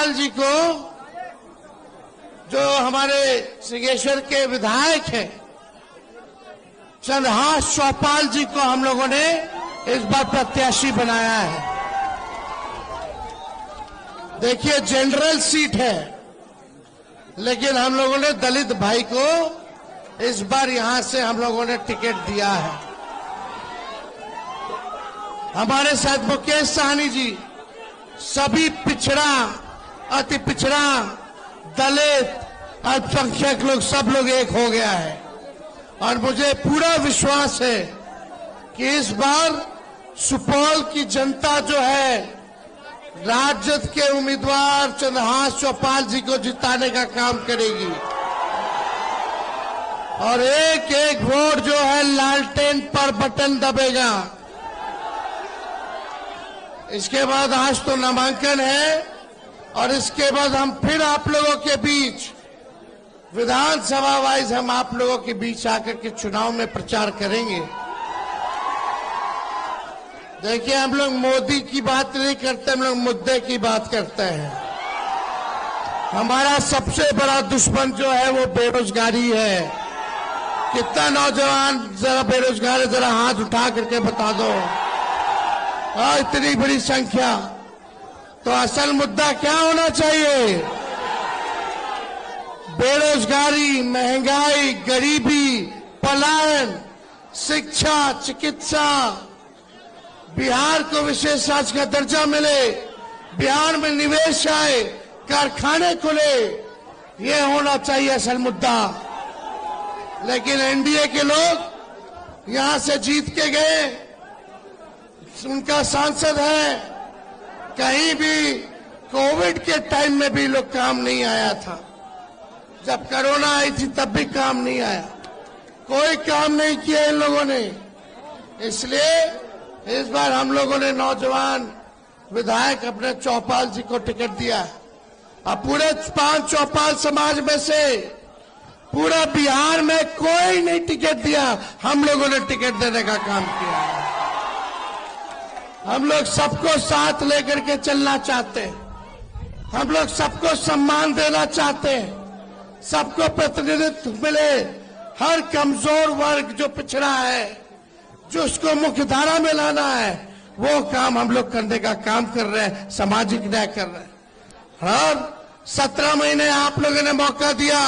चौपाल जी को, जो हमारे सिंहेश्वर के विधायक हैं चंद्रहास चौपाल जी को हम लोगों ने इस बार प्रत्याशी बनाया है। देखिए जनरल सीट है, लेकिन हम लोगों ने दलित भाई को इस बार यहां से हम लोगों ने टिकट दिया है। हमारे साथ मुकेश सहनी जी, सभी पिछड़ा, अति पिछड़ा, दलित, अल्पसंख्यक लोग, सब लोग एक हो गया है। और मुझे पूरा विश्वास है कि इस बार सुपौल की जनता जो है राजद के उम्मीदवार चंद्रहास चौपाल जी को जिताने का काम करेगी और एक एक वोट जो है लालटेन पर बटन दबेगा। इसके बाद आज तो नामांकन है और इसके बाद हम फिर आप लोगों के बीच विधानसभा वाइज हम आप लोगों के बीच आकर के चुनाव में प्रचार करेंगे। देखिए हम लोग मोदी की बात नहीं करते, हम लोग मुद्दे की बात करते हैं। हमारा सबसे बड़ा दुश्मन जो है वो बेरोजगारी है। कितना नौजवान जरा बेरोजगार है, जरा हाथ उठा करके बता दो। और इतनी बड़ी संख्या, तो असल मुद्दा क्या होना चाहिए? बेरोजगारी, महंगाई, गरीबी, पलायन, शिक्षा, चिकित्सा, बिहार को विशेष राज्य का दर्जा मिले, बिहार में निवेश आए, कारखाने खुले, ये होना चाहिए असल मुद्दा। लेकिन एनडीए के लोग यहां से जीत के गए, उनका सांसद है, कहीं भी कोविड के टाइम में भी लोग काम नहीं आया था, जब कोरोना आई थी तब भी काम नहीं आया, कोई काम नहीं किया इन लोगों ने। इसलिए इस बार हम लोगों ने नौजवान विधायक अपने चौपाल जी को टिकट दिया है। अब पूरे 5 चौपाल समाज में से पूरा बिहार में कोई नहीं टिकट दिया, हम लोगों ने टिकट देने का काम किया है। हम लोग सबको साथ लेकर के चलना चाहते हैं, हम लोग सबको सम्मान देना चाहते हैं, सबको प्रतिनिधित्व मिले। हर कमजोर वर्ग जो पिछड़ा है, जो उसको मुख्य धारा में लाना है, वो काम हम लोग करने का काम कर रहे हैं, सामाजिक न्याय कर रहे हैं। और 17 महीने आप लोगों ने मौका दिया,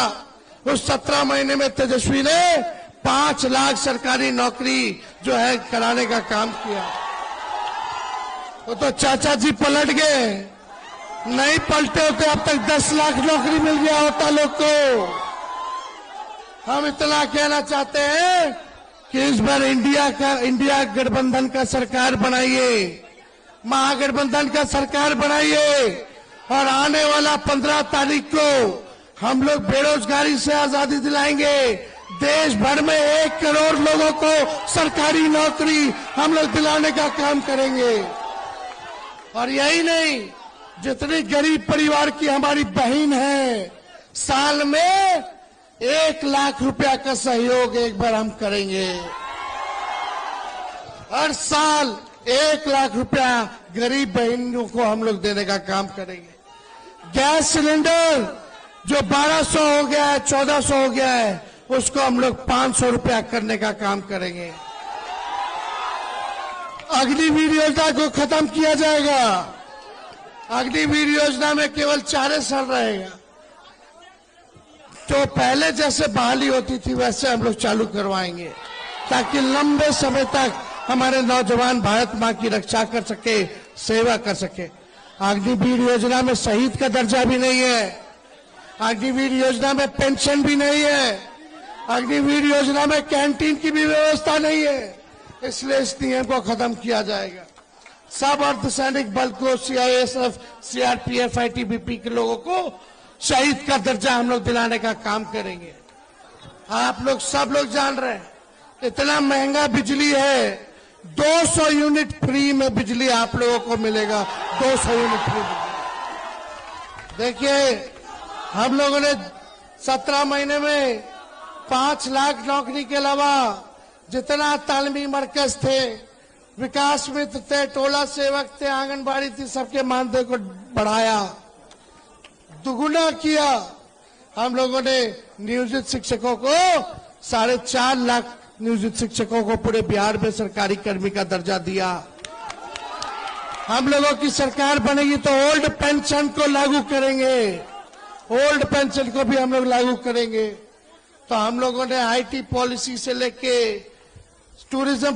उस 17 महीने में तेजस्वी ने 5 लाख सरकारी नौकरी जो है कराने का काम किया। तो चाचा जी पलट गए, नहीं पलटे होते अब तक 10 लाख नौकरी मिल गया होता लोग को। हम इतना कहना चाहते हैं कि इस बार इंडिया गठबंधन का सरकार बनाइए, महागठबंधन का सरकार बनाइए और आने वाला 15 तारीख को हम लोग बेरोजगारी से आजादी दिलाएंगे। देश भर में 1 करोड़ लोगों को सरकारी नौकरी हम लोग दिलाने का काम करेंगे। और यही नहीं, जितनी गरीब परिवार की हमारी बहन है, साल में 1 लाख रुपया का सहयोग एक बार हम करेंगे। हर साल 1 लाख रुपया गरीब बहनों को हम लोग देने का काम करेंगे। गैस सिलेंडर जो 1200 हो गया है, 1400 हो गया है, उसको हम लोग 500 रुपया करने का काम करेंगे। अग्निवीर योजना को खत्म किया जाएगा। अग्निवीर योजना में केवल 4 साल रहेगा, तो पहले जैसे बहाली होती थी वैसे हम लोग चालू करवाएंगे, ताकि लंबे समय तक हमारे नौजवान भारत मां की रक्षा कर सके, सेवा कर सके। अग्निवीर योजना में शहीद का दर्जा भी नहीं है, अग्निवीर योजना में पेंशन भी नहीं है, अग्निवीर योजना में कैंटीन की भी व्यवस्था नहीं है। इसलिए इस नियम को खत्म किया जाएगा। सब अर्धसैनिक बल को, सीआईएसएफ, सीआरपीएफ, आईटीबीपी के लोगों को शहीद का दर्जा हम लोग दिलाने का काम करेंगे। आप लोग सब लोग जान रहे हैं, इतना महंगा बिजली है, 200 यूनिट फ्री में बिजली आप लोगों को मिलेगा। 200 यूनिट फ्री बिजली। देखिए हम लोगों ने 17 महीने में 5 लाख नौकरी के अलावा जितना तालीमी मरकज थे, विकास मित्र थे, टोला सेवक थे, आंगनबाड़ी थी, सबके मानदेय को बढ़ाया। दुगुना किया। हम लोगों ने नियोजित शिक्षकों को 4.5 लाख नियोजित शिक्षकों को पूरे बिहार में सरकारी कर्मी का दर्जा दिया। हम लोगों की सरकार बनेगी तो ओल्ड पेंशन को लागू करेंगे, ओल्ड पेंशन को भी हम लोग लागू करेंगे। तो हम लोगों ने आईटी पॉलिसी से लेके टूरिज्म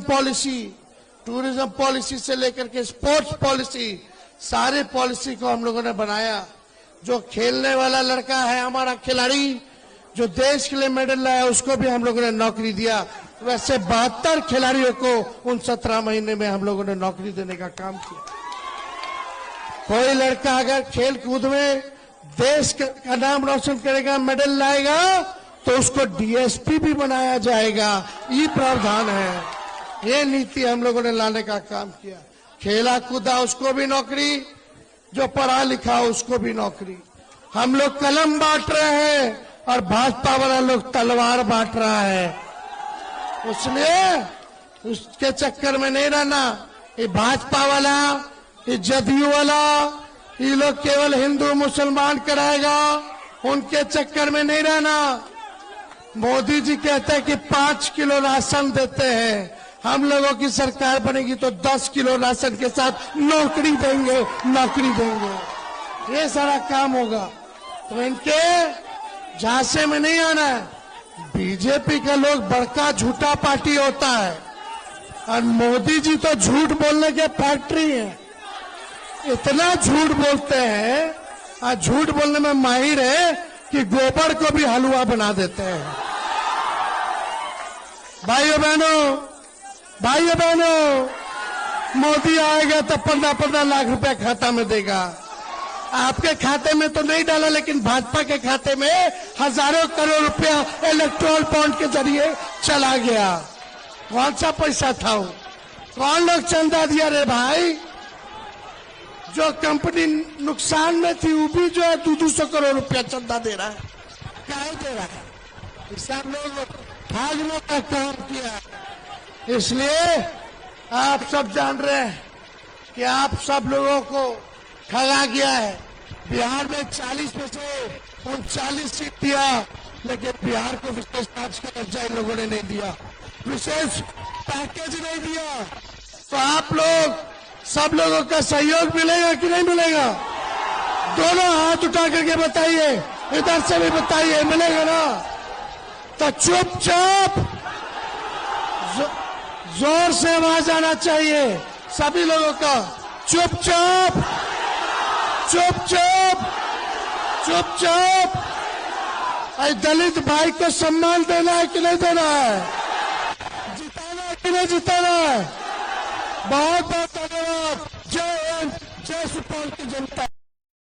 पॉलिसी से लेकर के स्पोर्ट्स पॉलिसी, सारे पॉलिसी को हम लोगों ने बनाया। जो खेलने वाला लड़का है हमारा खिलाड़ी, जो देश के लिए मेडल लाया, उसको भी हम लोगों ने नौकरी दिया। वैसे 72 खिलाड़ियों को उन 17 महीने में हम लोगों ने नौकरी देने का काम किया। कोई लड़का अगर खेल कूद में देश का नाम रोशन करेगा, मेडल लाएगा, तो उसको डीएसपी भी बनाया जाएगा। ये प्रावधान है, ये नीति हम लोगों ने लाने का काम किया। खेला कूदा उसको भी नौकरी, जो पढ़ा लिखा उसको भी नौकरी। हम लोग कलम बांट रहे हैं और भाजपा वाला लोग तलवार बांट रहा है, इसलिए उसके चक्कर में नहीं रहना। ये भाजपा वाला, ये जदयू वाला, ये लोग केवल हिंदू मुसलमान कराएगा, उनके चक्कर में नहीं रहना। मोदी जी कहते हैं कि 5 किलो राशन देते हैं, हम लोगों की सरकार बनेगी तो 10 किलो राशन के साथ नौकरी देंगे, ये सारा काम होगा। तो इनके झांसे में नहीं आना है। बीजेपी का लोग बड़का झूठा पार्टी होता है और मोदी जी तो झूठ बोलने के फैक्ट्री है। इतना झूठ बोलते हैं और झूठ बोलने में माहिर है कि गोबर को भी हलवा बना देते हैं। भाइयों बहनों, मोदी आएगा तो 15-15 लाख रुपया खाता में देगा। आपके खाते में तो नहीं डाला, लेकिन भाजपा के खाते में हजारों करोड़ रुपया इलेक्ट्रोल बॉन्ड के जरिए चला गया। कौन सा पैसा था वो? कौन लोग चंदा दिया रे भाई? जो कंपनी नुकसान में थी वो भी जो है 200 करोड़ रुपया चंदा दे रहा है। क्या दे रहा है? सब लोग भागने का काम किया। इसलिए आप सब जान रहे हैं कि आप सब लोगों को ठगा गया है। बिहार में 40 में से 39 सीट दिया, लेकिन बिहार को विशेष राज्य का दर्जा इन लोगों ने नहीं दिया, विशेष पैकेज नहीं दिया। तो आप लोग सब लोगों का सहयोग मिलेगा कि नहीं मिलेगा? दोनों हाथ उठा करके बताइए, इधर से भी बताइए, मिलेगा ना? तो चुपचाप जोर से आवाज आना चाहिए सभी लोगों का, चुपचाप दलित भाई को सम्मान देना है कि नहीं देना है? जिताना है कि नहीं जिताना है? बहुत बहुत धन्यवाद। जय हिंद, जय सुपौल की जनता।